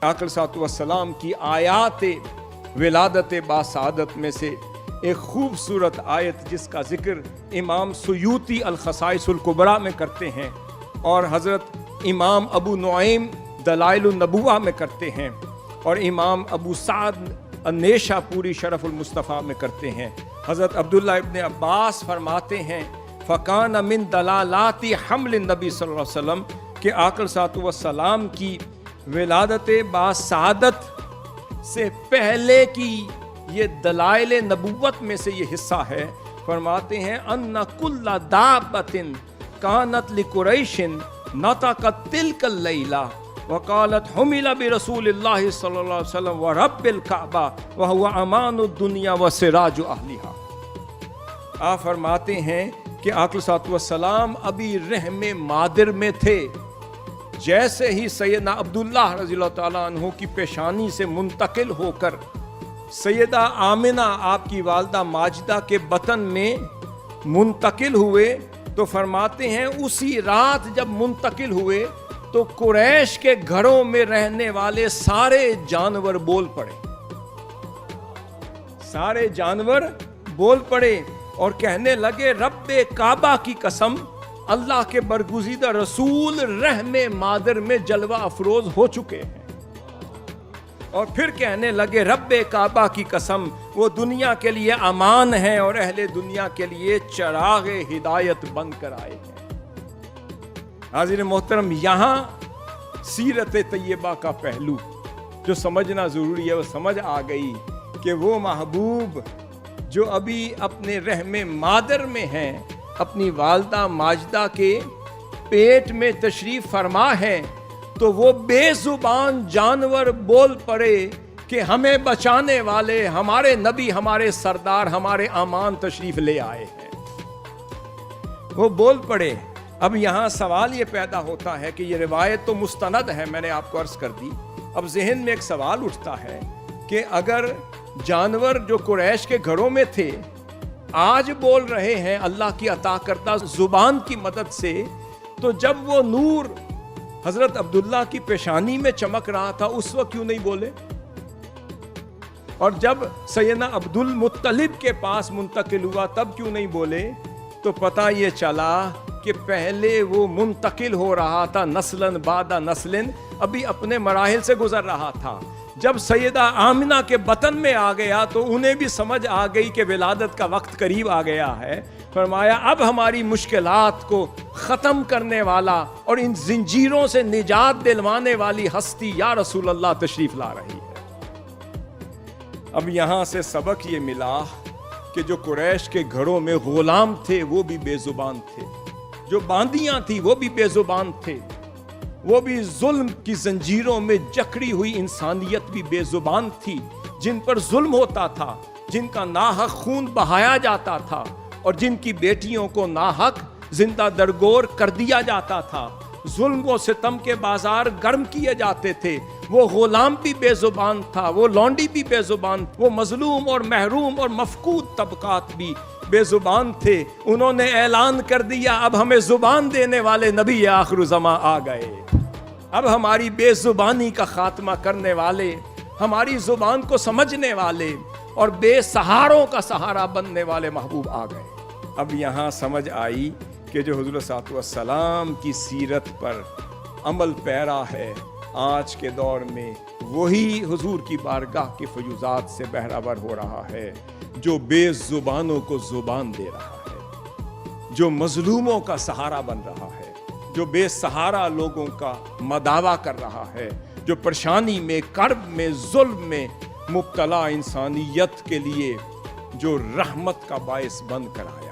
आक़िल सल्लल्लाहु अलैहि वसल्लम की आयात विलादत बासादत में से एक खूबसूरत आयत जिसका जिक्र इमाम सुयूती अल-खसाइसुल कुबरा में करते हैं और हज़रत इमाम अबू नुआइम दलाइलुन नबुवा में करते हैं और इमाम अबू साद अन्नेशापुरी शरफुल मुस्तफ़ा में करते हैं। हज़रत अब्दुल्ला इब्न अब्बास फरमाते हैं फ़कान मिन दलालाति हमल नबी सल्लल्लाहु अलैहि वसल्लम के आक़िल सल्लल्लाहु अलैहि वसल्लम की विलादत बासादत से पहले की ये दलाइल नबुव्वत में से ये हिस्सा है। फरमाते हैं अन्ना कुल्ला दाबतिन कानत लिकुरैशिन नतक़त तिलकल लैला वक़ालत हुमिला बिरसूलिल्लाहि सल्लल्लाहु अलैहि वसल्लम व रब्बिल काबा व हुवा अमानुद दुनिया व सिराजु अहलिहा। आप फरमाते हैं कि आक़िल सल्लल्लाहु अलैहि वसल्लम अभी रहमे मादिर में थे। जैसे ही सैयदना अब्दुल्ला रज़ियल्लाहु ताला अन्हु की पेशानी से मुंतकिल होकर सैयदा आमिना आपकी वालदा माजिदा के बतन में मुंतकिल हुए तो फरमाते हैं उसी रात जब मुंतकिल हुए तो कुरैश के घरों में रहने वाले सारे जानवर बोल पड़े। सारे जानवर बोल पड़े और कहने लगे रब्बे काबा की कसम, अल्लाह के बरगुज़ीदा रसूल रहमे मादर में जलवा अफरोज हो चुके हैं। और फिर कहने लगे रब्बे काबा की कसम, वो दुनिया के लिए अमान है और अहले दुनिया के लिए चराग हिदायत बन कर आए हैं। हाज़िर मोहतरम, यहाँ सीरत तैयबा का पहलू जो समझना ज़रूरी है वो समझ आ गई कि वो महबूब जो अभी अपने रहमे मादर में हैं, अपनी वालदा माजिदा के पेट में तशरीफ़ फरमा है, तो वो बेजुबान जानवर बोल पड़े कि हमें बचाने वाले हमारे नबी, हमारे सरदार, हमारे अमान तशरीफ़ ले आए हैं। वो बोल पड़े। अब यहाँ सवाल ये पैदा होता है कि ये रिवायत तो मुस्तनद है, मैंने आपको अर्ज़ कर दी। अब जहन में एक सवाल उठता है कि अगर जानवर जो कुरैश के घरों में थे आज बोल रहे हैं अल्लाह की अता करदा जुबान की मदद से, तो जब वो नूर हजरत अब्दुल्ला की पेशानी में चमक रहा था उस वक्त क्यों नहीं बोले? और जब सैयदना अब्दुल मुत्तलिब के पास मुंतकिल हुआ तब क्यों नहीं बोले? तो पता ये चला कि पहले वो मुंतकिल हो रहा था नस्लन बादा नस्लन, अभी अपने मराहिल से गुजर रहा था। जब सैयदा आमिना के बतन में आ गया तो उन्हें भी समझ आ गई कि विलादत का वक्त करीब आ गया है। फरमाया अब हमारी मुश्किलात को ख़त्म करने वाला और इन जिंजीरों से निजात दिलवाने वाली हस्ती या रसूल अल्लाह तशरीफ़ ला रही है। अब यहाँ से सबक ये मिला कि जो कुरैश के घरों में गुलाम थे वो भी बेजुबान थे, जो बांदियाँ थी वो भी बेजुबान थे, वो भी जुल्म की जंजीरों में जकड़ी हुई इंसानियत भी बेजुबान थी, जिन पर जुल्म होता था, जिनका नाहक खून बहाया जाता था और जिनकी बेटियों को नाहक जिंदा दरगोर कर दिया जाता था। जुल्म व सितम के बाजार गर्म किए जाते थे। वो गुलाम भी बेजुबान था, वो लौंडी भी बेजुबान, वो मजलूम और महरूम और मफकूद तबकात भी बेजुबान थे। उन्होंने ऐलान कर दिया अब हमें जुबान देने वाले नबी आखिरुज़्ज़मा आ गए। अब हमारी बेजुबानी का खात्मा करने वाले, हमारी जुबान को समझने वाले और बेसहारों का सहारा बनने वाले महबूब आ गए। अब यहाँ समझ आई कि जो हुज़ूर सल्लल्लाहु अलैहि वसल्लम की सीरत पर अमल पैरा है आज के दौर में, वही हुजूर की बारगाह के फयूज़ात से बहरावर हो रहा है, जो बेजुबानों को जुबान दे रहा है, जो मजलूमों का सहारा बन रहा है, जो बेसहारा लोगों का मदावा कर रहा है, जो परेशानी में, कर्ब में, जुल्म में मुब्तला इंसानियत के लिए जो रहमत का बायस बन कर आया।